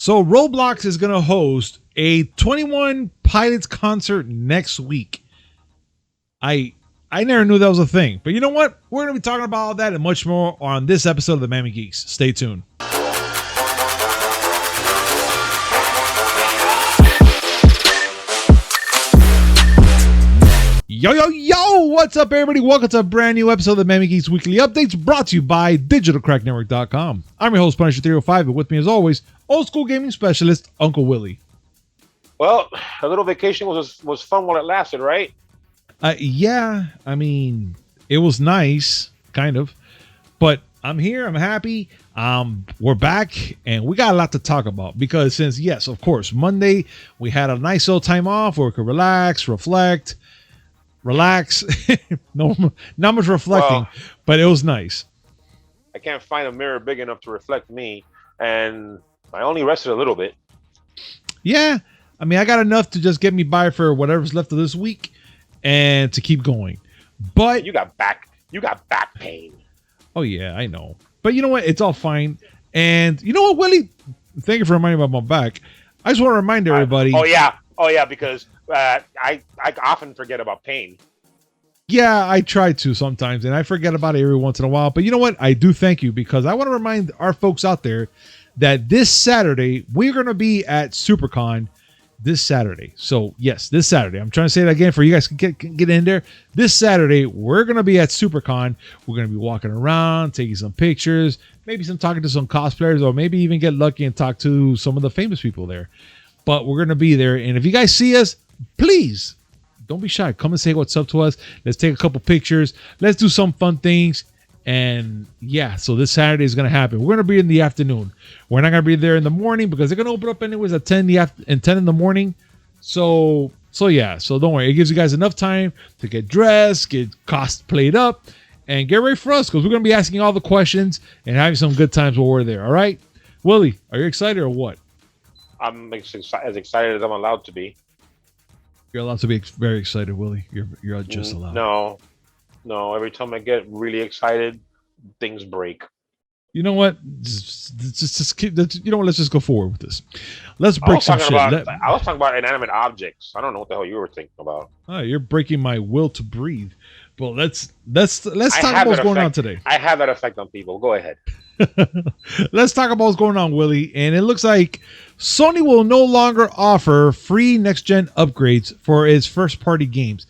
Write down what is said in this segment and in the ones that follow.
So Roblox is going to host a 21 Pilots concert next week. I never knew that was a thing. But you know what? We're going to be talking about all that and much more on this episode of the Miami Geeks. Stay tuned. Yo, what's up, everybody? Welcome to a brand new episode of the Miami Geeks Weekly Updates, brought to you by DigitalCrackNetwork.com. I'm your host, Punisher 305, and with me, as always, old school gaming specialist, Uncle Willie. Well, a little vacation was fun while it lasted, right? Yeah, I mean, it was nice, kind of. But I'm here, I'm happy. We're back, and we got a lot to talk about because since, yes, of course, Monday, we had a nice little time off where we could relax, reflect. No, not much reflecting, but it was nice. I can't find a mirror big enough to reflect me, and I only rested a little bit. Yeah, I mean, I got enough to just get me by for whatever's left of this week and to keep going. But you got back pain. Oh yeah, I know. But you know what? It's all fine. And you know what, Willie? Thank you for reminding me about my back. I just want to remind everybody. Oh yeah, because I often forget about pain. Yeah, I try to sometimes, and I forget about it every once in a while. But you know what? I do thank you because I want to remind our folks out there that this Saturday, we're going to be at SuperCon this Saturday. So, yes, this Saturday. I'm trying to say that again for you guys to get in there. This Saturday, we're going to be at SuperCon. We're going to be walking around, taking some pictures, maybe talking to some cosplayers, or maybe even get lucky and talk to some of the famous people there. But we're going to be there. And if you guys see us, please don't be shy. Come and say what's up to us. Let's take a couple pictures. Let's do some fun things. And yeah, so this Saturday is going to happen. We're going to be in the afternoon. We're not going to be there in the morning because they're going to open up anyways at 10 in the morning. So yeah, so don't worry. It gives you guys enough time to get dressed, get cosplayed up, and get ready for us because we're going to be asking all the questions and having some good times while we're there. All right? Willie, are you excited or what? I'm as excited as I'm allowed to be. You're allowed to be very excited, Willie. You're just allowed. No. Every time I get really excited, things break. You know what? Just keep. You know what? Let's just go forward with this. Let's break some shit. I was talking about inanimate objects. I don't know what the hell you were thinking about. Oh, you're breaking my will to breathe. Well, let's talk about what's going on today. I have that effect on people. Go ahead. Let's talk about what's going on, Willie. And it looks like Sony will no longer offer free next-gen upgrades for its first-party games.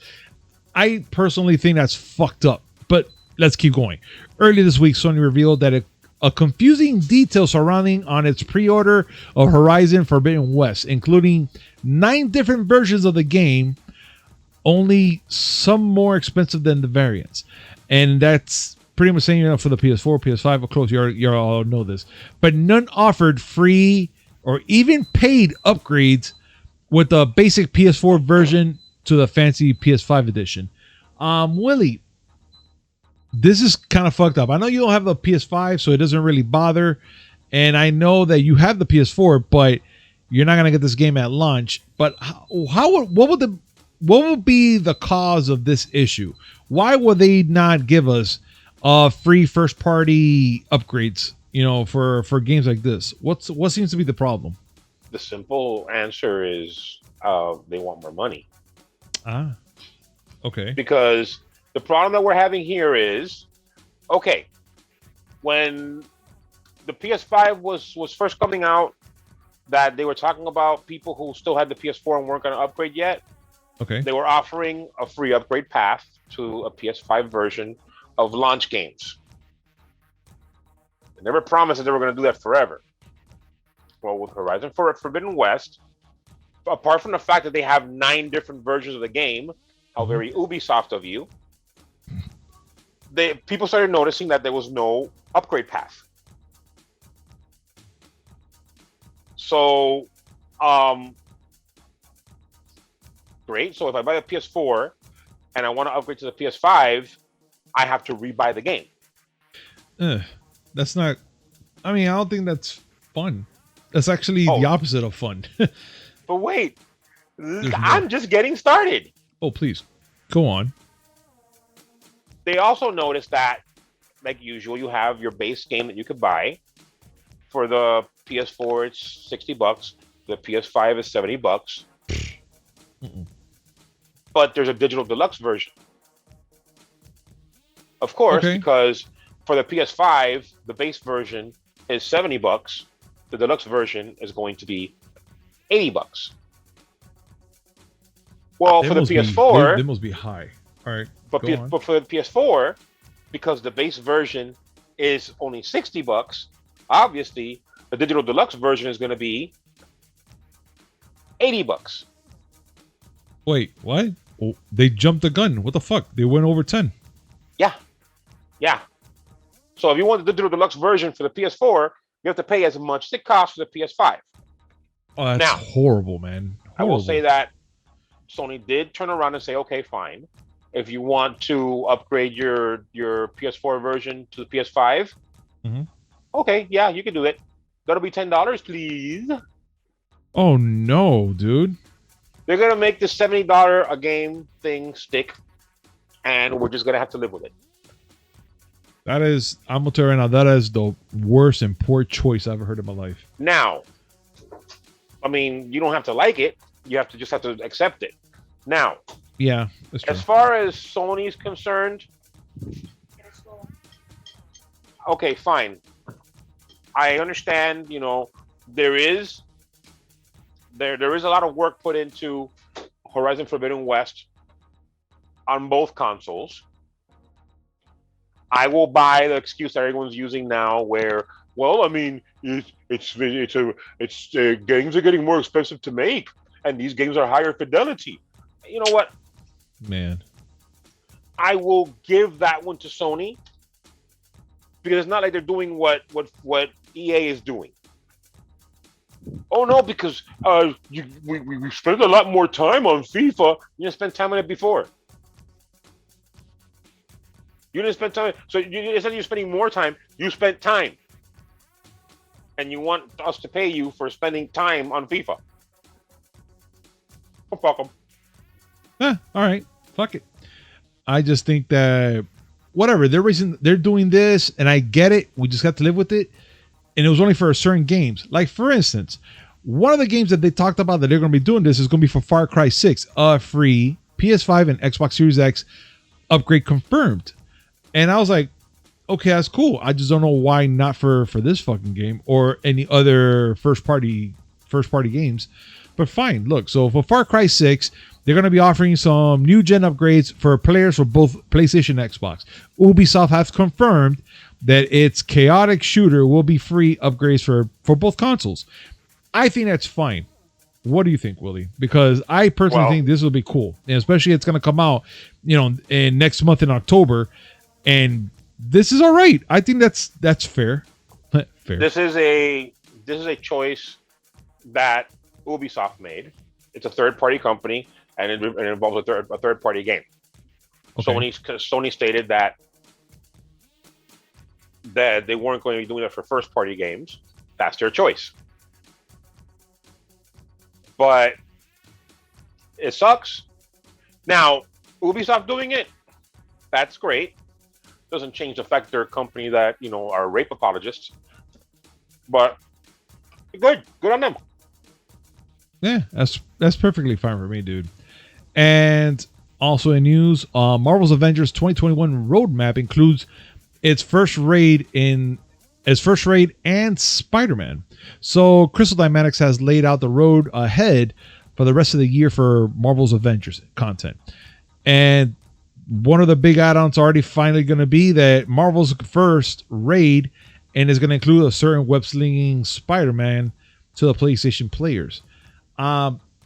I personally think that's fucked up, but let's keep going. Earlier this week, Sony revealed that a confusing detail surrounding on its pre-order of Horizon Forbidden West, including 9 different versions of the game, only some more expensive than the variants. And that's pretty much saying, for the PS4, PS5, of course, you all know this. But none offered free or even paid upgrades with the basic PS4 version to the fancy PS5 edition. Willie, this is kind of fucked up. I know you don't have the PS5, so it doesn't really bother. And I know that you have the PS4, but you're not going to get this game at launch. But what would be the cause of this issue? Why would they not give us free first party upgrades, for games like this? What seems to be the problem? The simple answer is they want more money. Okay. Because the problem that we're having here is, okay, when the PS5 was first coming out, that they were talking about people who still had the PS4 and weren't going to upgrade yet. Okay. They were offering a free upgrade path to a PS5 version of launch games. They never promised that they were going to do that forever. Well, with Horizon Forbidden West, apart from the fact that they have 9 different versions of the game, how very Ubisoft of you, people started noticing that there was no upgrade path. So, great. So if I buy a PS4 and I want to upgrade to the PS5, I have to rebuy the game. That's not. I mean, I don't think that's fun. That's actually the opposite of fun. But wait, I'm just getting started. Oh, please. Go on. They also noticed that, like usual, you have your base game that you could buy for the PS4 it's $60. The PS5 is $70. Mm-mm. But there's a digital deluxe version. Of course, Okay. because for the PS5, the base version is $70. The deluxe version is going to be $80. Well, They for the must be they PS4, must be high. All right, but, go on. but for the PS4, because the base version is only $60, obviously the digital deluxe version is going to be $80. Wait, what? Oh, they jumped the gun. What the fuck? They went over 10. Yeah, yeah. So if you want the digital deluxe version for the PS4, you have to pay as much as it costs for the PS5. Oh, that's Now, horrible, man. Horrible. I will say that Sony did turn around and say, okay, fine. If you want to upgrade your PS4 version to the PS5, okay, yeah, you can do it. That'll be $10, please. Oh no, dude. They're gonna make the $70 a game thing stick, and we're just gonna have to live with it. That is, I'm gonna tell you right now, that is the worst and poor choice I've ever heard in my life. Now, I mean, you don't have to like it. You have to accept it. Now, Yeah, that's true. as far as Sony's concerned, okay, fine. I understand. You know, there is a lot of work put into Horizon Forbidden West on both consoles. I will buy the excuse that everyone's using now, where, well, I mean, games are getting more expensive to make, and these games are higher fidelity. You know what? Man. I will give that one to Sony, because it's not like they're doing what EA is doing. Oh no, because we spent a lot more time on FIFA. You didn't spend time on it before. You didn't spend time. So instead of you spending more time, you spent time. And you want us to pay you for spending time on FIFA. Oh, fuck them. All right. Fuck it. I just think that whatever, they're doing this, and I get it. We just got to live with it. And it was only for certain games. Like, for instance, one of the games that they talked about that they're going to be doing this is going to be for Far Cry 6, a free PS5 and Xbox Series X upgrade confirmed. And I was like, okay, that's cool. I just don't know why not for this fucking game or any other first party games. But fine, look. So for Far Cry 6, they're going to be offering some new gen upgrades for players for both PlayStation and Xbox. Ubisoft has confirmed that its chaotic shooter will be free upgrades for both consoles. I think that's fine. What do you think, Willie? Because I personally think this will be cool, and especially it's going to come out, in next month in October, and this is all right. I think that's fair. Fair. This is a choice that Ubisoft made. It's a third-party company, and it involves a third-party game. Okay. Sony stated that they weren't going to be doing that for first-party games. That's their choice. But it sucks. Now, Ubisoft doing it, that's great. Doesn't change the fact they're a company that, are rape apologists. But good on them. Yeah, that's perfectly fine for me, dude. And also in news, Marvel's Avengers 2021 roadmap includes its first raid and Spider-Man. So Crystal Dynamics has laid out the road ahead for the rest of the year for Marvel's Avengers content. And one of the big add-ons already finally going to be that Marvel's first raid and is going to include a certain web-slinging Spider-Man to the PlayStation players.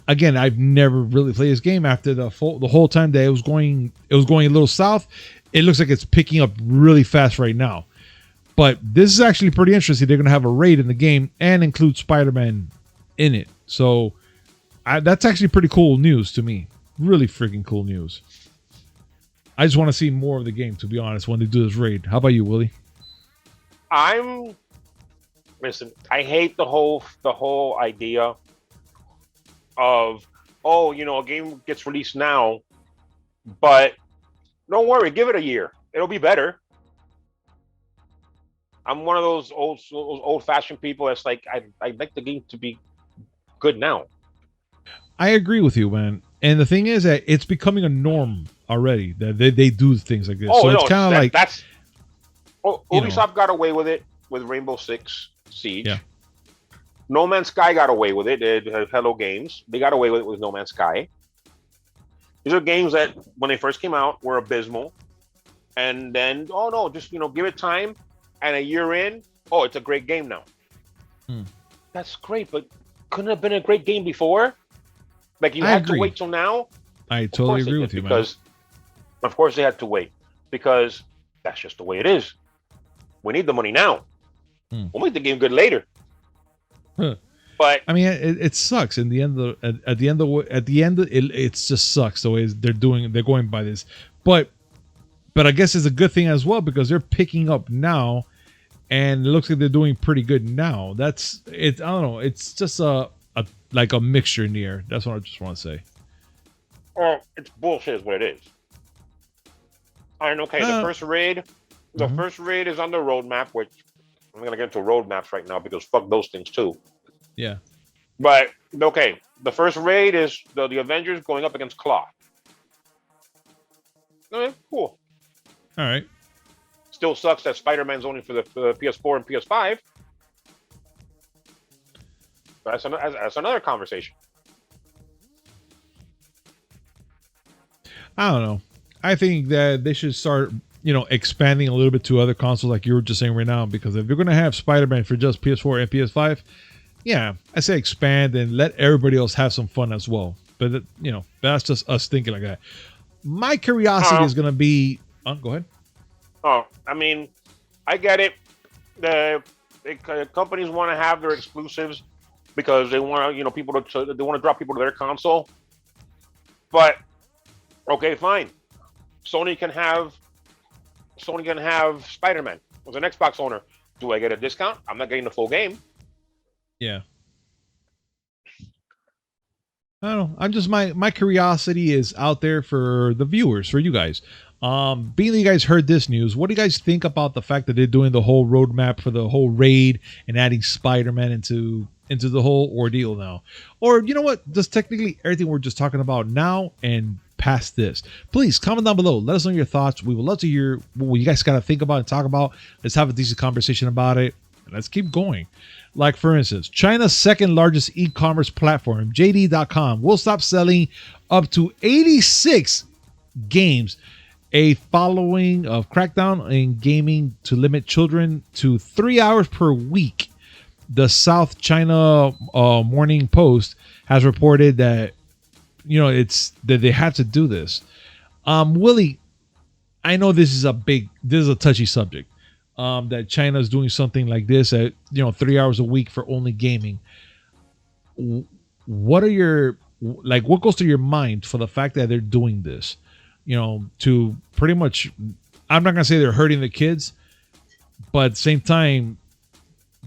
Again, I've never really played this game after the whole time that it was going a little south. It looks like it's picking up really fast right now. But this is actually pretty interesting. They're going to have a raid in the game and include Spider-Man in it. So that's actually pretty cool news to me. Really freaking cool news. I just want to see more of the game, to be honest, when they do this raid. How about you, Willie? Listen, I hate the whole idea of, a game gets released now, but don't worry, give it a year. It'll be better. I'm one of those old fashioned people that's like I like the game to be good now. I agree with you, man. And the thing is that it's becoming a norm already that they do things like this. Oh So it's no, kind of like, that's you know, Ubisoft got away with it with Rainbow Six yeah. Siege. No Man's Sky got away with it. Hello Games, they got away with it with No Man's Sky. These are games that when they first came out were abysmal, and then oh no, just give it time, and a year in, oh, it's a great game now. Hmm. That's great, but couldn't it have been a great game before? Like you I had agree. to wait till now. I totally agree with you, because, man. Of course, they had to wait because that's just the way it is. We need the money now. We'll make the game good later. Huh. But I mean, it sucks. In the end, it just sucks the way they're going by this. But I guess it's a good thing as well because they're picking up now, and it looks like they're doing pretty good now. That's it. I don't know. It's just a mixture in the air. That's what I just want to say. it's bullshit, is what it is. All right, okay. The first raid, first raid is on the roadmap, which I'm gonna get into roadmaps right now because fuck those things too. Yeah. But okay, the first raid is the Avengers going up against Claw. Okay, cool. All right. Still sucks that Spider-Man's only for the PS4 and PS5. But that's another conversation. I don't know. I think that they should start, expanding a little bit to other consoles, like you were just saying right now. Because if you're gonna have Spider-Man for just PS4 and PS5, yeah, I say expand and let everybody else have some fun as well. But that's just us thinking like that. My curiosity is gonna be. Go ahead. Oh, I mean, I get it. The companies want to have their exclusives because they want people to they want to draw people to their console. But okay, fine. Sony can have Spider-Man. As an Xbox owner, do I get a discount? I'm not getting the full game. Yeah. I don't know. I'm just my curiosity is out there for the viewers, for you guys. Being that you guys heard this news, what do you guys think about the fact that they're doing the whole roadmap for the whole raid and adding Spider-Man into the whole ordeal now? Or you know what? Just technically everything we're just talking about now and past this. Please comment down below. Let us know your thoughts. We would love to hear what you guys got to think about and talk about. Let's have a decent conversation about it. Let's keep going. Like, for instance, China's second largest e-commerce platform, JD.com, will stop selling up to 86 games, a following of crackdown in gaming to limit children to 3 hours per week. The South China Morning Post has reported that, it's that they had to do this. Willie, I know this is a touchy subject. That China is doing something like this at 3 hours a week for only gaming. What goes through your mind for the fact that they're doing this? To pretty much, I'm not gonna say they're hurting the kids, but at the same time,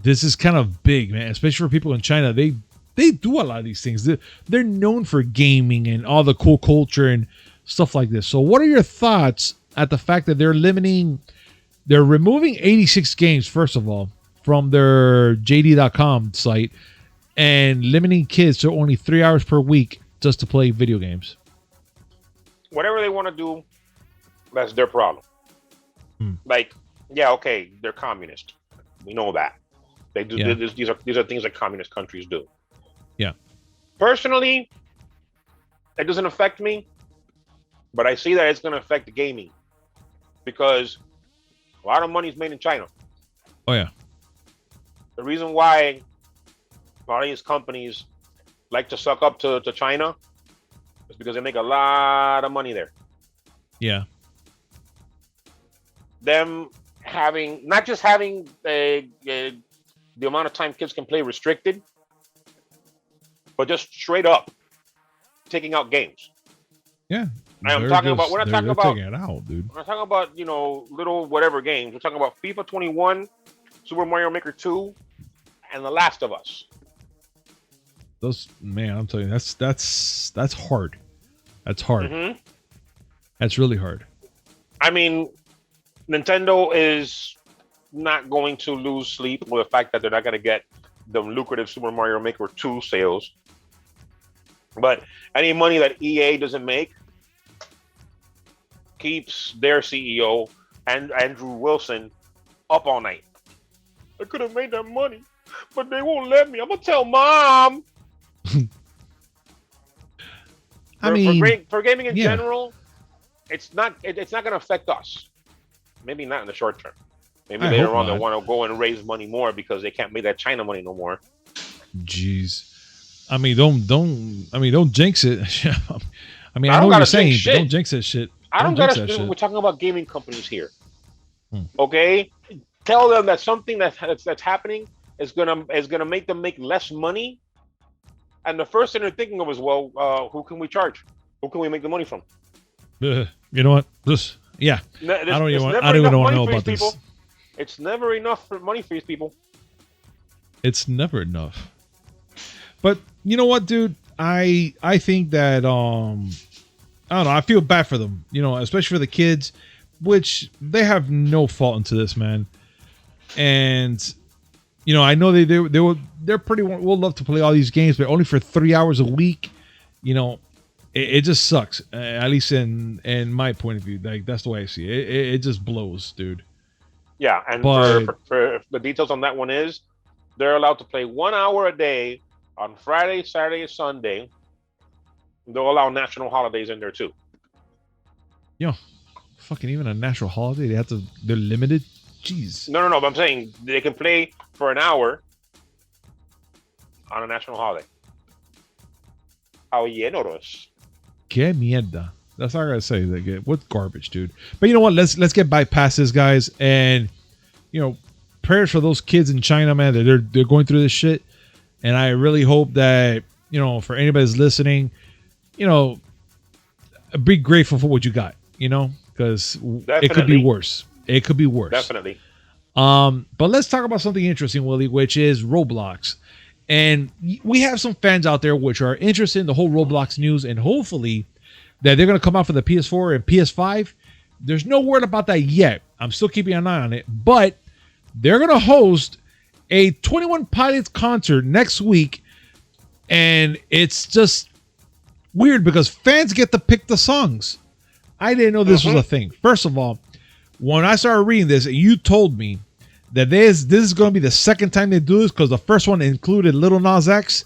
this is kind of big, man. Especially for people in China, they do a lot of these things. They're known for gaming and all the cool culture and stuff like this. So, what are your thoughts at the fact that they're removing 86 games, first of all, from their JD.com site and limiting kids to only 3 hours per week just to play video games? Whatever they want to do, that's their problem. Like, yeah, okay, they're communist. We know that. They do. Yeah. These are things that communist countries do. Yeah. Personally, it doesn't affect me, but I see that it's going to affect the gaming because a lot of money is made in China. Oh, yeah. The reason why a lot of these companies like to suck up to China is because they make a lot of money there. Yeah. Them not just having the amount of time kids can play restricted, but just straight up taking out games. Yeah. I'm talking about. We're not talking about. Taking it out, dude. We're not talking about little whatever games. We're talking about FIFA 21, Super Mario Maker 2, and The Last of Us. Those, man, I'm telling you, that's hard. That's hard. Mm-hmm. That's really hard. I mean, Nintendo is not going to lose sleep with the fact that they're not going to get the lucrative Super Mario Maker 2 sales. But any money that EA doesn't make keeps their CEO and Andrew Wilson up all night. I could have made that money, but they won't let me. I'm gonna tell mom. For gaming in general, it's not going to affect us. Maybe not in the short term. Maybe later on they want to go and raise money more because they can't make that China money no more. Jeez, I mean, don't jinx it. I mean, I know what you're saying, but don't jinx that shit. I don't gotta. We're talking about gaming companies here. Okay, tell them that something that's happening is gonna make them make less money. And the first thing they're thinking of is, well, who can we charge? Who can we make the money from? You know what? I don't even want to know about this. It's never enough for money for these people. It's never enough. But you know what, dude? I think that I don't know. I feel bad for them. You know, especially for the kids, which they have no fault into this, man. And you know, I know they're pretty will love to play all these games, but only for 3 hours a week. You know, it just sucks. At least in my point of view, like that's the way I see it. It just blows, dude. Yeah, and for the details on that one is they're allowed to play 1 hour a day on Friday, Saturday, and Sunday. They'll allow national holidays in there too. Yo, fucking even a national holiday, they're limited. Jeez. No. But I'm saying they can play for an hour on a national holiday. Caballeros. Que mierda. That's all I gotta say. Like, what garbage, dude. But you know what? Let's get bypast this, guys. And you know, prayers for those kids in China, man. They're going through this shit. And I really hope that, you know, for anybody that's listening, you know, be grateful for what you got. You know, because it could be worse. It could be worse. Definitely. But let's talk about something interesting, Willie, which is Roblox. And we have some fans out there which are interested in the whole Roblox news, and hopefully that they're going to come out for the PS4 and PS5. There's no word about that yet. I'm still keeping an eye on it, but they're going to host a 21 Pilots concert next week, and it's just weird because fans get to pick the songs. I didn't know this was a thing. First of all, when I started reading this, you told me that this is going to be the second time they do this because the first one included Lil Nas X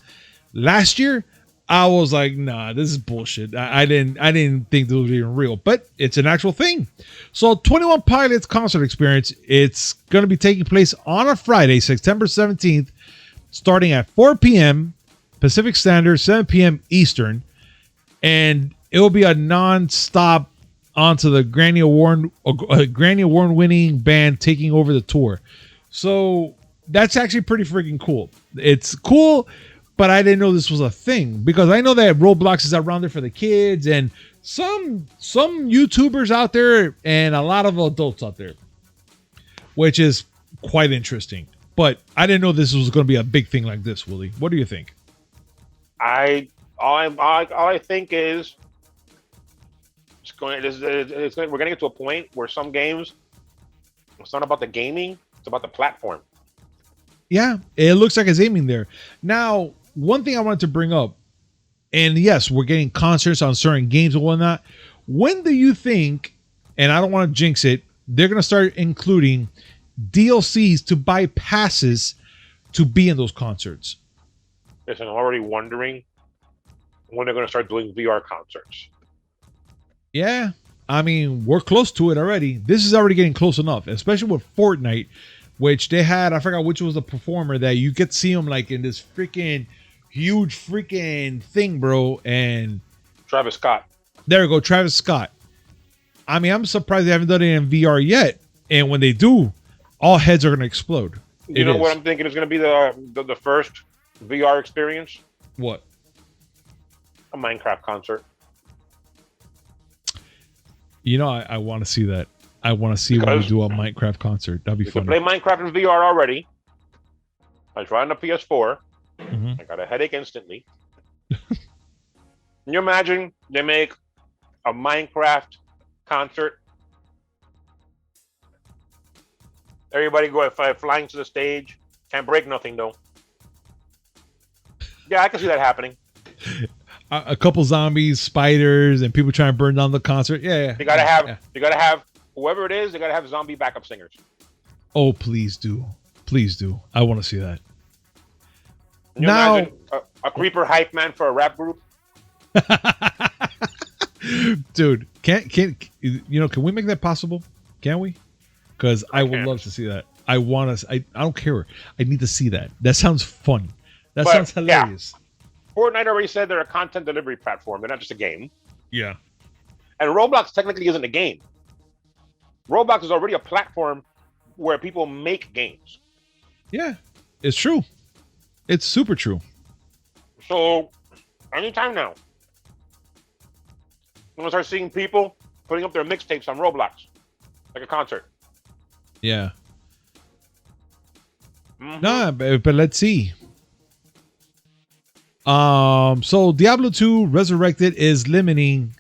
last year. I was like, nah, this is bullshit. I didn't think this was even real, but it's an actual thing. So 21 Pilots concert experience, it's going to be taking place on a Friday, September 17th, starting at 4 p.m. Pacific Standard, 7 p.m. Eastern. And it will be a non-stop onto the Grammy Award winning band taking over the tour. So that's actually pretty freaking cool. It's cool, but I didn't know this was a thing because I know that Roblox is around there for the kids and some YouTubers out there and a lot of adults out there, which is quite interesting. But I didn't know this was going to be a big thing like this, Willie. What do you think? All I think is we're going to get to a point where some games, it's not about the gaming, it's about the platform. Yeah, it looks like it's aiming there. Now, one thing I wanted to bring up, and yes, we're getting concerts on certain games and whatnot. When do you think, and I don't want to jinx it, they're going to start including DLCs to buy passes to be in those concerts? Listen, I'm already wondering when they're going to start doing VR concerts. Yeah, I mean, we're close to it already. This is already getting close enough, especially with Fortnite, which they had, I forgot which was the performer that you get to see him like in this freaking huge freaking thing, bro. And Travis Scott. There we go, Travis Scott. I mean, I'm surprised they haven't done it in VR yet. And when they do, all heads are going to explode. You know what I'm thinking is going to be the first VR experience? What? A Minecraft concert. You know, I want to see that. I want to see when we do a Minecraft concert. That'd be fun. Play Minecraft in VR already. I tried on the PS4. I got a headache instantly. Can you imagine they make a Minecraft concert? Everybody go flying to the stage. Can't break nothing though. Yeah, I can see that happening. A couple zombies, spiders, and people trying to burn down the concert. Yeah. You gotta have whoever it is. They gotta have zombie backup singers. Oh, please do. Please do. I want to see that. Can you Now, imagine a creeper hype man for a rap group? dude, can we make that possible? Can we? Because I would love to see that. I want to. I don't care. I need to see that. That sounds fun. That sounds hilarious. Yeah. Fortnite already said they're a content delivery platform. They're not just a game. Yeah. And Roblox technically isn't a game. Roblox is already a platform where people make games. Yeah, it's true. It's super true. So, anytime now, I'm gonna start seeing people putting up their mixtapes on Roblox, like a concert. Yeah. Nah, but let's see. So Diablo 2 Resurrected is limiting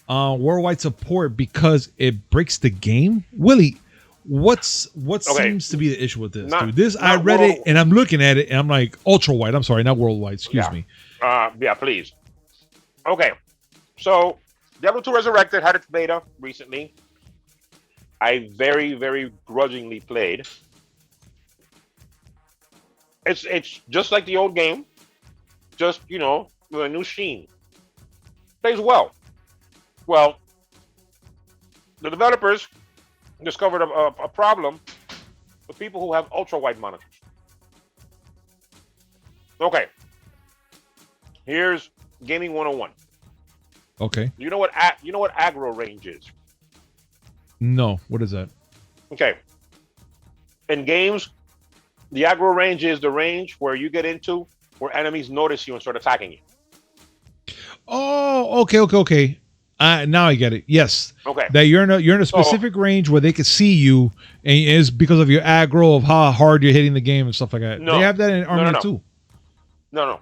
worldwide support because it breaks the game. Willie, what seems to be the issue with this, dude? This I read it and I'm looking at it and I'm like ultra wide. I'm sorry, not worldwide. Excuse me. Yeah, please. Okay, so Diablo 2 Resurrected had its beta recently. I very, very grudgingly played. It's just like the old game, just with a new sheen. Plays well. Well, the developers discovered a problem with people who have ultra wide monitors. Okay, here's gaming 101. Okay. You know what aggro range is? No, what is that? Okay. In games, the aggro range is the range where you get into where enemies notice you and start attacking you. Oh, okay. Now I get it. Yes. Okay. That you're in a specific range where they can see you, and it's because of your aggro of how hard you're hitting the game and stuff like that. They have that in Army too. No.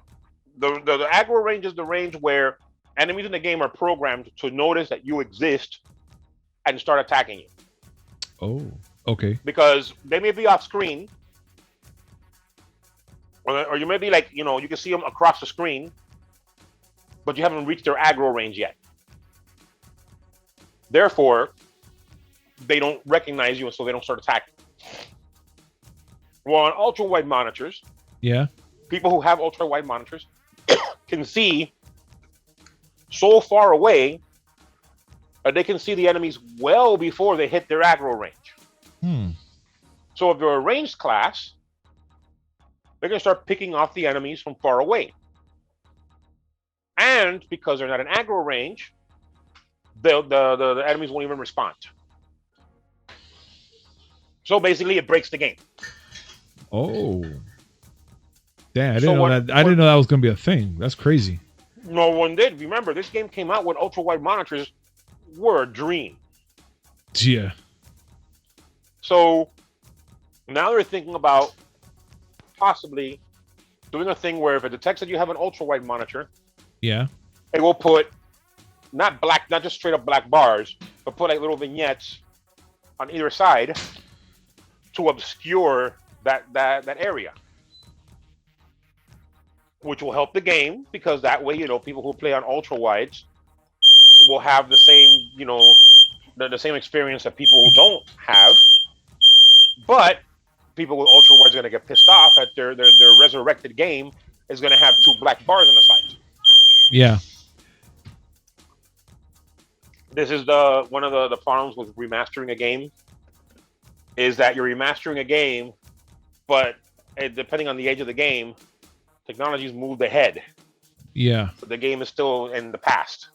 The aggro range is the range where enemies in the game are programmed to notice that you exist and start attacking you. Oh, okay. Because they may be off screen, or you may be like, you can see them across the screen, but you haven't reached their aggro range yet. Therefore, they don't recognize you, and so they don't start attacking. Well, on ultra-wide monitors, people who have ultra-wide monitors can see so far away that they can see the enemies well before they hit their aggro range. So if they're a ranged class, they're going to start picking off the enemies from far away. And because they're not in aggro range, the enemies won't even respond. So basically, it breaks the game. Oh. Damn, I didn't know that. I didn't know that was going to be a thing. That's crazy. No one did. Remember, this game came out when ultra-wide monitors were a dream. Yeah. So now they're thinking about possibly doing a thing where if it detects that you have an ultra-wide monitor, it will put not just straight up black bars, but put like little vignettes on either side to obscure that area, which will help the game because that way, people who play on ultra wides will have the same, the same experience that people who don't have. But people with ultra wides are going to get pissed off at their resurrected game is going to have two black bars on the side. Yeah. This is one of the problems with remastering a game is that you're remastering a game, but depending on the age of the game, technology's moved ahead. Yeah. But the game is still in the past.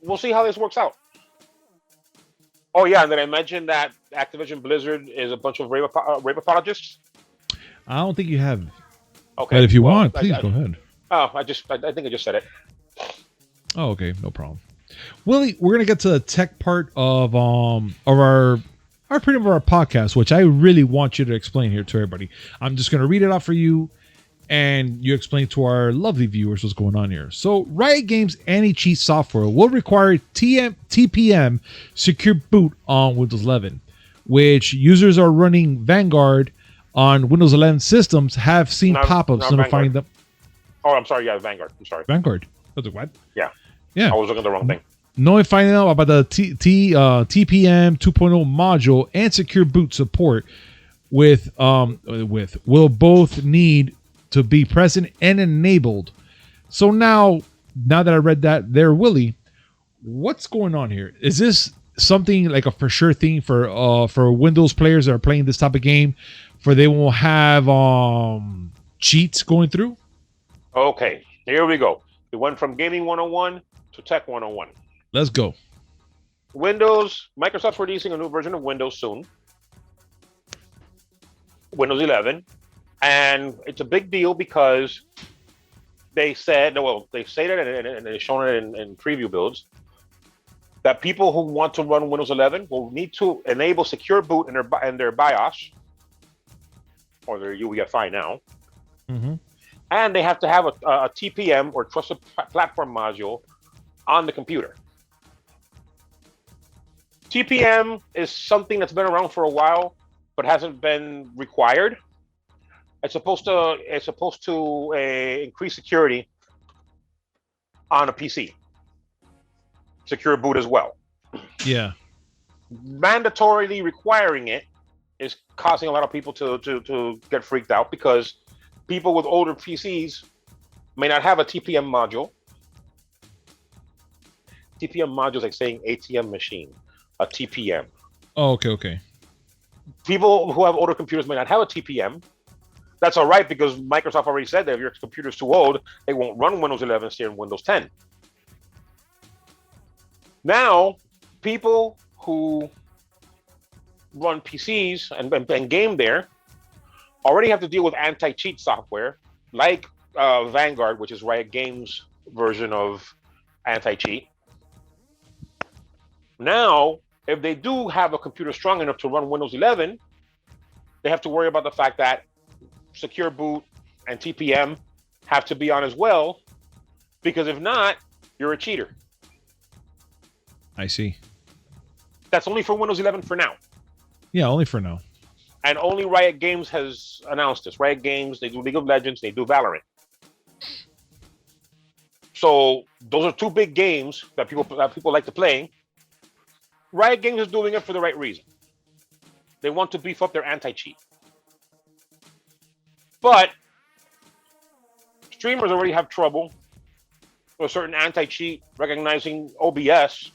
We'll see how this works out. Oh, yeah, and then I mentioned that Activision Blizzard is a bunch of rape apologists. I don't think you have. Okay. But if you want, please go ahead. Oh, I think I just said it. Oh, okay, no problem. Willie, we're gonna get to the tech part of our pretty much our podcast, which I really want you to explain here to everybody. I'm just gonna read it out for you, and you explain to our lovely viewers what's going on here. So, Riot Games anti-cheat software will require TPM secure boot on Windows 11. which users are running Vanguard on Windows 11 systems have seen pop-ups notifying them. Oh, I'm sorry. Yeah, Vanguard. I'm sorry. Vanguard. I was like, what? Yeah. Yeah. I was looking at the wrong thing. Notifying them about the TPM 2.0 module and secure boot support with will both need to be present and enabled. So now that I read that there, Willie, what's going on here? Is this something like a for sure thing for Windows players that are playing this type of game, for they won't have cheats going through? Okay, here we go. We went from Gaming 101 to Tech 101. Let's go. Microsoft's releasing a new version of Windows soon. Windows 11. And it's a big deal because they said, they say that and they've shown it in preview builds, that people who want to run Windows 11 will need to enable secure boot in their BIOS, or their UEFI now. Mm-hmm. And they have to have a TPM or Trusted Platform module on the computer. TPM is something that's been around for a while, but hasn't been required. It's supposed to increase security on a PC. Secure boot as well. Yeah. Mandatorily requiring it is causing a lot of people to get freaked out, because people with older PCs may not have a TPM module. TPM module is like saying ATM machine, a TPM. Oh, okay. People who have older computers may not have a TPM. That's all right, because Microsoft already said that if your computer's too old, it won't run Windows 11, stay in Windows 10. Now, people who run PCs and game there already have to deal with anti-cheat software like Vanguard, which is Riot Games' version of anti-cheat. Now, if they do have a computer strong enough to run Windows 11, they have to worry about the fact that secure boot and TPM have to be on as well, because if not, you're a cheater. I see. That's only for Windows 11 for now. Yeah, only for now. And only Riot Games has announced this. Riot Games, they do League of Legends, they do Valorant. So those are two big games that people like to play. Riot Games is doing it for the right reason. They want to beef up their anti-cheat. But streamers already have trouble with certain anti-cheat recognizing OBS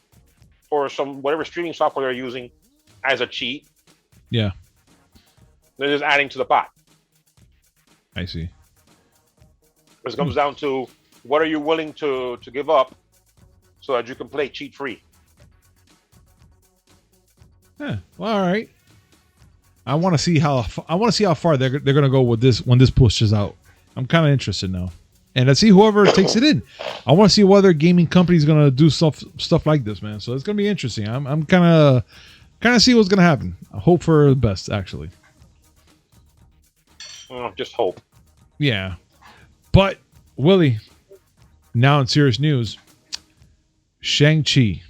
or whatever streaming software they're using as a cheat. Yeah. They're just adding to the pot. I see. It comes down to, what are you willing to give up so that you can play cheat-free? Yeah. Well, all right. I want to see how far they're going to go with this when this pushes out. I'm kind of interested now, and let's see whoever takes it in. I want to see what other gaming company is going to do stuff like this, man. So it's going to be interesting. I'm kind of see what's going to happen. I hope for the best, actually. Just hope. Yeah, but Willie, now in serious news, Shang-Chi.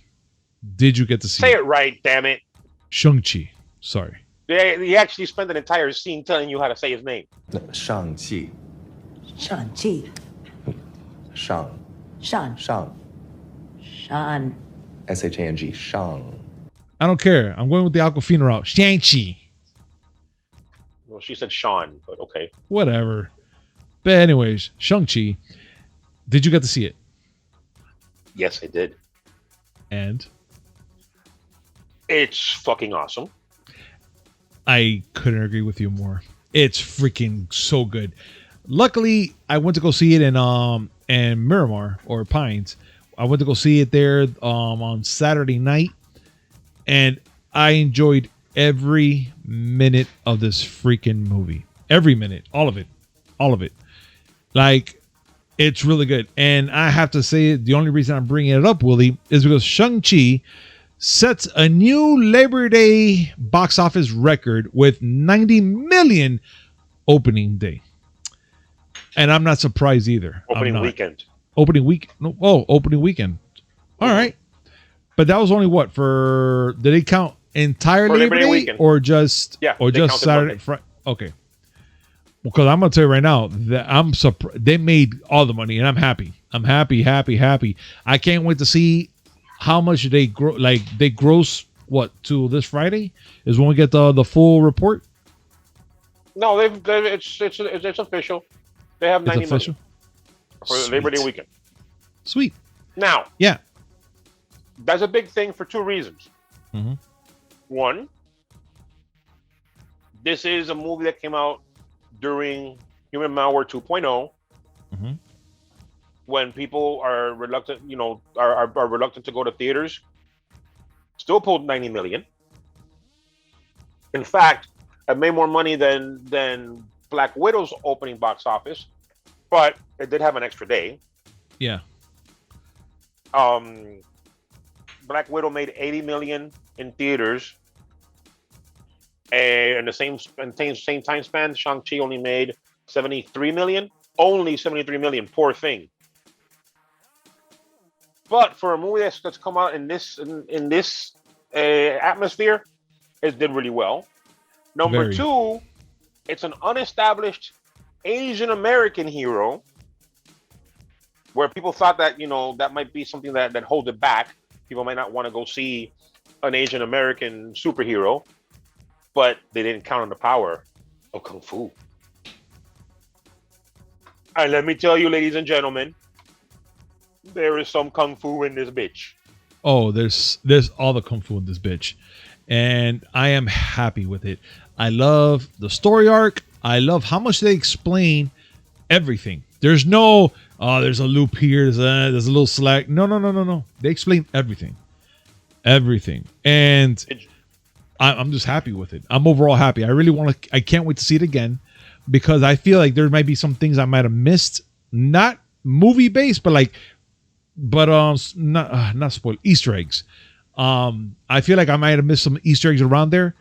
Did you get to see? Say it right, damn it. Shang-Chi. Sorry. He actually spent an entire scene telling you how to say his name. Shang-Chi. Shang-Chi. Shang. Shan. Shang. Shan. S-H-A-N-G. Shang. I don't care. I'm going with the Aquafina route. Shang-Chi. Well, she said Sean, but okay. Whatever. But anyways, Shang-Chi. Did you get to see it? Yes, I did. And? It's fucking awesome. I couldn't agree with you more. It's freaking so good. Luckily, I went to go see it in Miramar or Pines. I went to go see it there on Saturday night, and I enjoyed every minute of this freaking movie. Every minute, all of it. Like, it's really good. And I have to say, the only reason I'm bringing it up, Willie, is because Shang-Chi sets a new Labor Day box office record with 90 million opening day. And I'm not surprised either. Opening weekend. Opening week. Opening weekend. All right. But that was only what? Did they count entire For Labor Labor Day Day weekend. or just Yeah, or they just counted Saturday? Monday. Okay. Because I'm gonna tell you right now that I'm surprised they made all the money, and I'm happy. I'm happy. I can't wait to see how much they grow. Like they gross what to this Friday is when we get the full report. No, it's official. They have It's 90 official. million for Labor Day Sweet. weekend. Sweet. Now, Yeah. that's a big thing for two reasons. Mhm. One, this is a movie that came out during Human Malware 2.0, Mhm. when people are reluctant, are reluctant to go to theaters. Still pulled 90 million. In fact, it made more money than Black Widow's opening box office, but it did have an extra day. Yeah. Black Widow made 80 million in theaters, and in the same time span, Shang-Chi only made 73 million. Only 73 million. Poor thing. But for a movie that's come out in this atmosphere, it did really well. Number Very. two, it's an unestablished Asian American hero, where people thought that that might be something that holds it back. People might not want to go see an Asian American superhero, but they didn't count on the power of kung fu. And let me tell you, ladies and gentlemen, there is some kung fu in this bitch. Oh, there's all the kung fu in this bitch, and I am happy with it. I love the story arc. I love how much they explain everything. There's no there's a loop here. There's a little slack. No. They explain everything, and I'm just happy with it. I'm overall happy. I really want to. I can't wait to see it again because I feel like there might be some things I might have missed, not movie based, but not spoil Easter eggs. I feel like I might have missed some Easter eggs around there,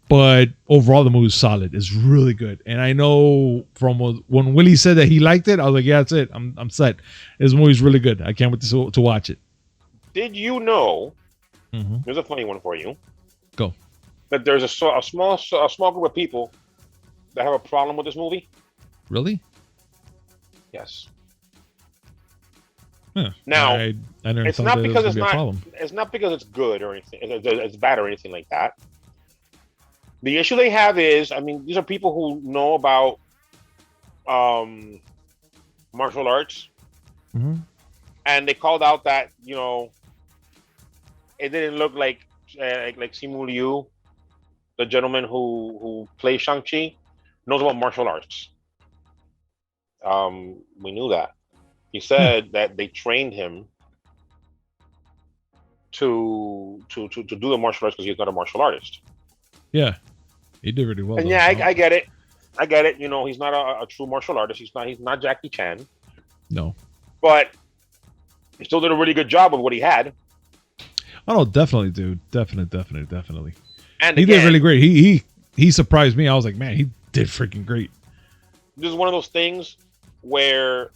but overall the movie's solid. It's really good, and I know from when Willie said that he liked it, I was like, yeah, that's it. I'm set. This movie's really good. I can't wait to watch it. Did you know? Mm-hmm. Here's a funny one for you. Go. That there's a small group of people that have a problem with this movie. Really? Yes. Yeah. Now, I never it's thought not that because was it's gonna be a not. problem. It's not because it's good or anything. It's bad or anything like that. The issue they have is, these are people who know about martial arts, Mm-hmm. and they called out that it didn't look like Simu Liu, the gentleman who plays Shang-Chi, knows about martial arts. We knew that. He said that they trained him to do the martial arts because he's not a martial artist. Yeah, he did really well. And though. yeah, I get it. I get it. He's not a true martial artist. He's not Jackie Chan. No. But he still did a really good job with what he had. Oh no, definitely, dude. Definitely. And He again, did really great. He surprised me. I was like, man, he did freaking great. this is one of those things where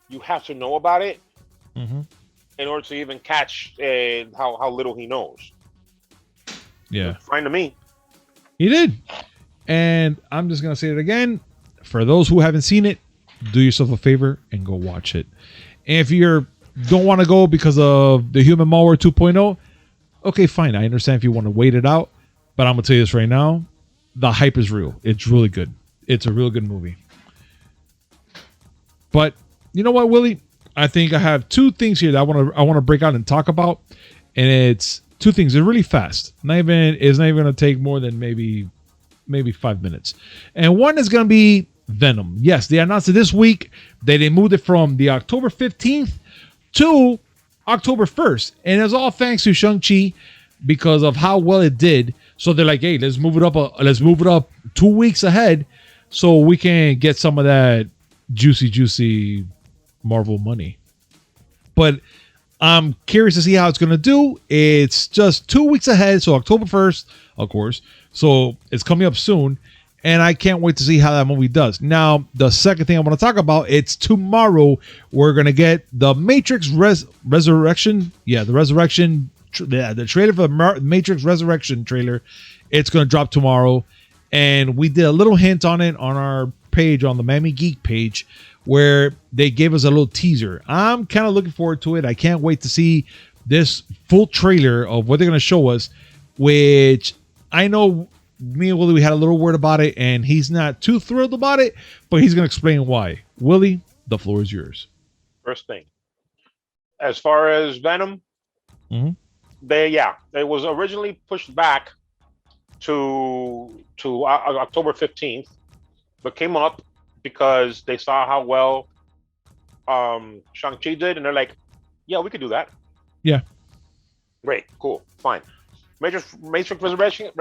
you have to know about it Mm-hmm. in order to even catch how little he knows. Yeah, Fine to me. he did. And I'm just gonna say it again. For those who haven't seen it, do yourself a favor and go watch it. And if you don't want to go because of the Human Malware 2.0, okay, fine. I understand if you want to wait it out. But I'm gonna tell you this right now: the hype is real. It's really good. It's a real good movie. But you know what, Willie? I think I have two things here that I want to break out and talk about, and it's two things. They're really fast. It's not even going to take more than maybe 5 minutes. And one is going to be Venom. Yes, they announced it this week. They moved it from the October 15th to October 1st, and it's all thanks to Shang-Chi because of how well it did. So they're like, hey, let's move it up 2 weeks ahead, so we can get some of that juicy Marvel money. But I'm curious to see how it's going to do. It's just 2 weeks ahead, so October 1st, of course. So it's coming up soon, and I can't wait to see how that movie does. Now, the second thing I want to talk about, it's tomorrow. We're going to get the Matrix Resurrection. Yeah, the Resurrection the trailer for the Matrix Resurrection trailer. It's going to drop tomorrow. And we did a little hint on it on our page, on the Miami Geek page, where they gave us a little teaser. I'm kind of looking forward to it. I can't wait to see this full trailer of what they're going to show us, which I know me and Willie, we had a little word about it, and he's not too thrilled about it, but he's going to explain why. Willie, the floor is yours. First thing, as far as Venom, it was originally pushed back to October 15th, but came up because they saw how well Shang-Chi did, and they're like, yeah, we could do that. Yeah. Great, cool, fine. Matrix Resurrections.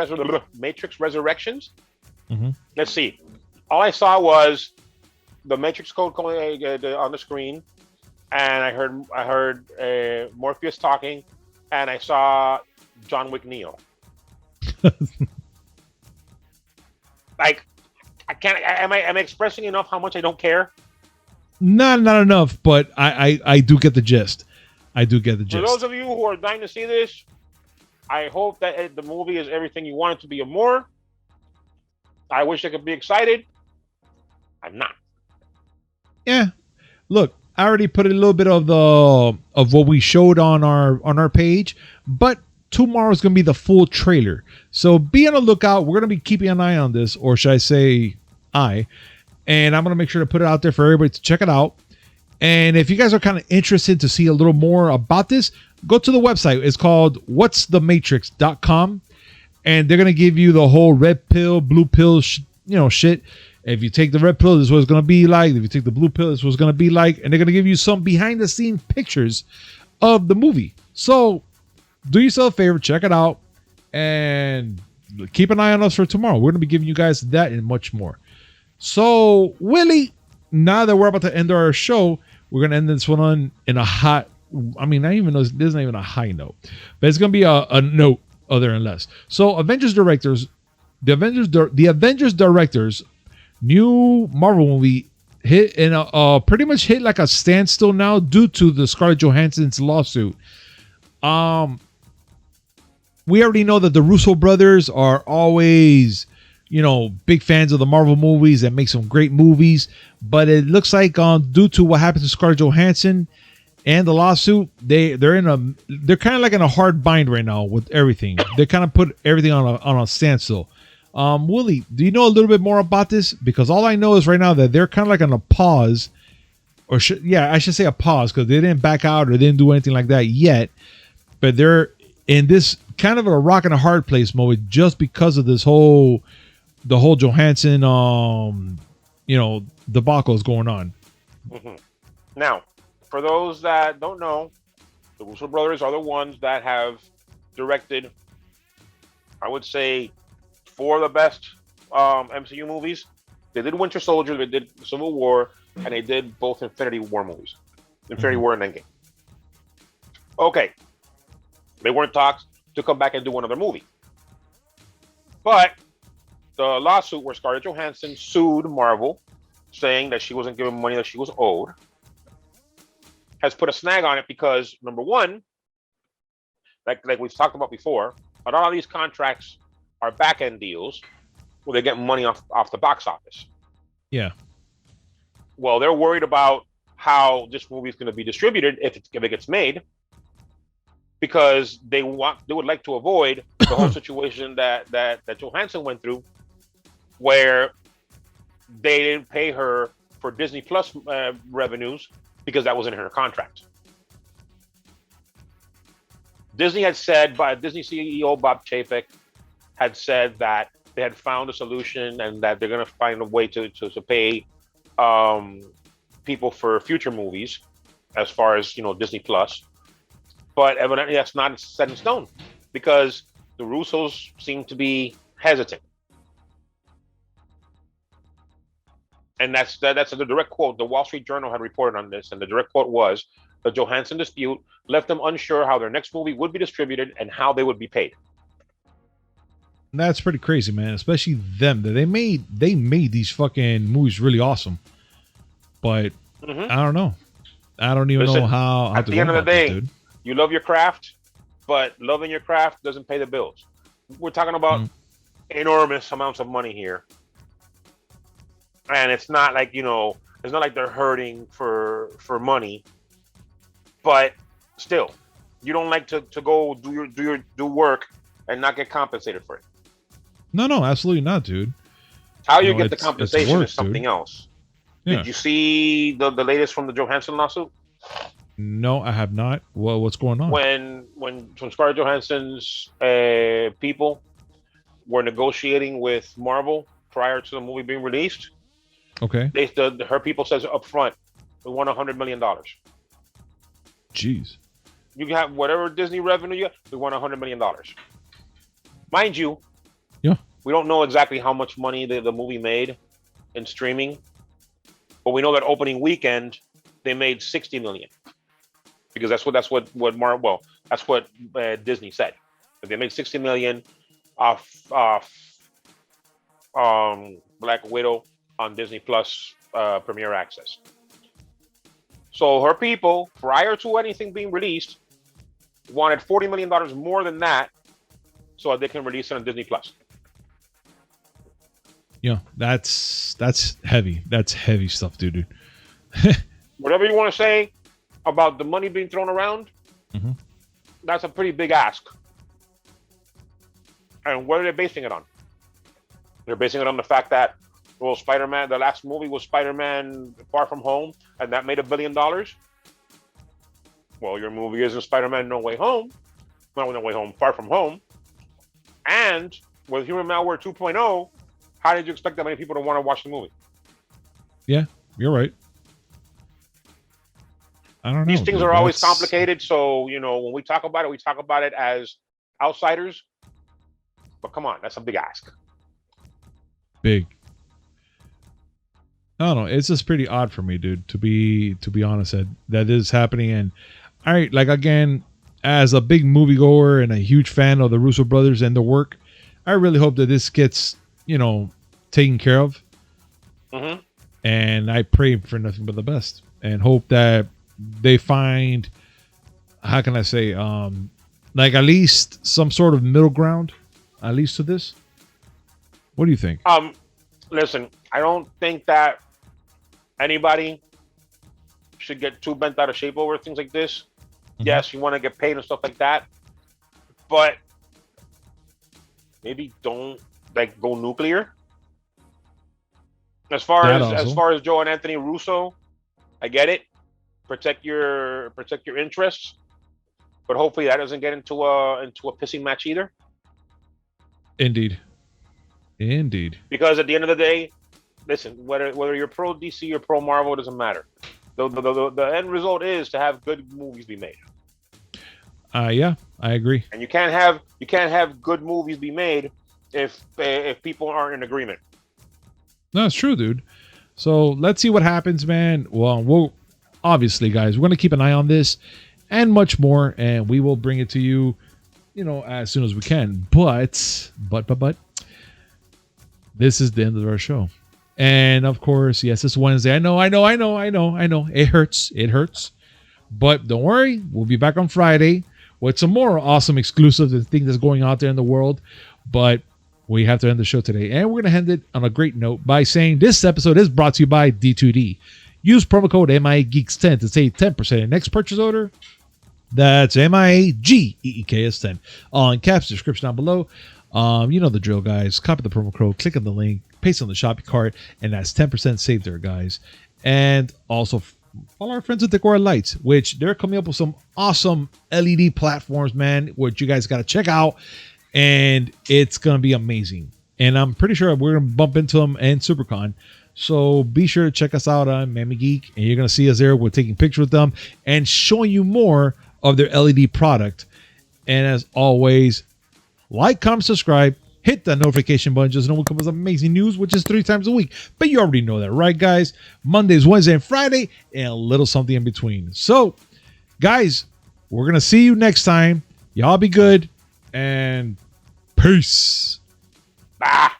Let's see. All I saw was the Matrix code on the screen, and I heard Morpheus talking, and I saw John Wick Neo. Like, I can't. Am I expressing enough how much I don't care? Not enough, but I do get the gist. I do get the gist. For those of you who are dying to see this, I hope that the movie is everything you want it to be and more. I wish I could be excited. I'm not. Yeah. Look, I already put a little bit of what we showed on our page, but tomorrow's going to be the full trailer. So be on the lookout. We're going to be keeping an eye on this, or should I say and I'm going to make sure to put it out there for everybody to check it out. And if you guys are kind of interested to see a little more about this, go to the website. It's called whatsthematrix.com, and they're going to give you the whole red pill, blue pill, shit. If you take the red pill, this is what it's going to be like. If you take the blue pill, this is what it's going to be like. And they're going to give you some behind the scene pictures of the movie. So do yourself a favor, check it out, and keep an eye on us for tomorrow. We're going to be giving you guys that and much more. So, Willie, now that we're about to end our show, we're going to end this one on in a hot, I mean, not even, this isn't even a high note, but it's going to be a note other and less. So, the Avengers directors, new Marvel movie hit in pretty much hit like a standstill now due to the Scarlett Johansson's lawsuit. We already know that the Russo brothers are always, big fans of the Marvel movies and make some great movies. But it looks like due to what happened to Scarlett Johansson and the lawsuit, they're kind of like in a hard bind right now with everything. They kind of put everything on a standstill. Willie, do you know a little bit more about this? Because all I know is right now that they're kind of like on a pause, I should say a pause, because they didn't back out or they didn't do anything like that yet. But they're in this kind of a rock and a hard place mode just because of the whole Johansson, debacle is going on. Mm-hmm. Now, for those that don't know, the Russo brothers are the ones that have directed, I would say, 4 of the best MCU movies. They did Winter Soldier, they did Civil War, and they did both Infinity War movies. Infinity War and Endgame. Okay. They were in talks to come back and do another movie. But the lawsuit where Scarlett Johansson sued Marvel, saying that she wasn't given money that she was owed, has put a snag on it because, number one, like we've talked about before, a lot of these contracts are back-end deals where they get money off the box office. Yeah. Well, they're worried about how this movie is going to be distributed if it gets made, because they would like to avoid the whole situation that Johansson went through, where they didn't pay her for Disney Plus revenues because that was in her contract. Disney CEO Bob Chapek had said that they had found a solution and that they're going to find a way to pay people for future movies, as far as Disney Plus. But evidently that's not set in stone because the Russos seem to be hesitant. And that's the direct quote. The Wall Street Journal had reported on this, and the direct quote was, the Johansson dispute left them unsure how their next movie would be distributed and how they would be paid. That's pretty crazy, man. Especially them. They made these fucking movies really awesome. But I don't know. I don't even know how at the end of the day, you love your craft, but loving your craft doesn't pay the bills. We're talking about enormous amounts of money here, and it's not like it's not like they're hurting for money, but still, you don't like to go do work and not get compensated for it. No, absolutely not, dude. How you get the compensation work, is something else. Yeah. Did you see the latest from the Johansson lawsuit? No, I have not. Well, what's going on? When Scarlett Johansson's people were negotiating with Marvel prior to the movie being released, Okay. her people says up front, we want $100 million. Jeez. You can have whatever Disney revenue you have, we want $100 million. Mind you, yeah, we don't know exactly how much money the movie made in streaming, but we know that opening weekend they made $60 million. Because that's what Disney said. They made $60 million off Black Widow on Disney Plus Premier Access. So her people, prior to anything being released, wanted $40 million more than that, so that they can release it on Disney Plus. Yeah, that's heavy. That's heavy stuff, dude. Whatever you want to say about the money being thrown around, that's a pretty big ask. And what are they basing it on? They're basing it on the fact that, well, Spider-Man, the last movie was Spider-Man Far From Home, and that made $1 billion. Well, your movie isn't Spider-Man No Way Home. Not No Way Home, Far From Home. And with Human Malware 2.0, how did you expect that many people to want to watch the movie? Yeah, you're right. I don't know. These things are always complicated. So, when we talk about it as outsiders. But come on, that's a big ask. Big. I don't know. It's just pretty odd for me, dude, to be honest, that is happening. And all right, like, again, as a big moviegoer and a huge fan of the Russo brothers and their work, I really hope that this gets, taken care of. And I pray for nothing but the best and hope that they find, how can I say, like at least some sort of middle ground, at least to this. What do you think? Listen, I don't think that anybody should get too bent out of shape over things like this. Yes, you want to get paid and stuff like that, but maybe don't go nuclear. As far as Joe and Anthony Russo, I get it. Protect your interests, but hopefully that doesn't get into a pissing match either. Indeed. Because at the end of the day, listen, whether you're pro DC or pro Marvel, it doesn't matter. The end result is to have good movies be made. Yeah, I agree. And you can't have good movies be made if people aren't in agreement. No, it's true, dude. So let's see what happens, man. Well, we'll obviously, guys, we're gonna keep an eye on this and much more, and we will bring it to you, as soon as we can. But this is the end of our show. And of course, yes, it's Wednesday. I know. It hurts. But don't worry, we'll be back on Friday with some more awesome exclusives and things that's going out there in the world. But we have to end the show today. And we're going to end it on a great note by saying this episode is brought to you by D2D. Use promo code Miami Geeks 10 to save 10% in your next purchase order. That's MIAGEEKS 10. All in caps, description down below. You know the drill, guys. Copy the promo code, click on the link, paste on the shopping cart, and that's 10% saved there, guys. And also follow our friends at Decora Lights, which they're coming up with some awesome LED platforms, man, which you guys got to check out. And it's going to be amazing. And I'm pretty sure we're going to bump into them in SuperCon. So be sure to check us out on Miami Geek. And you're going to see us there. We're taking pictures with them and showing you more of their LED product. And as always, like, comment, subscribe, hit that notification button just to know what comes amazing news, which is 3 times a week. But you already know that, right, guys? Mondays, Wednesday, and Friday, and a little something in between. So, guys, we're going to see you next time. Y'all be good, and peace. Bye.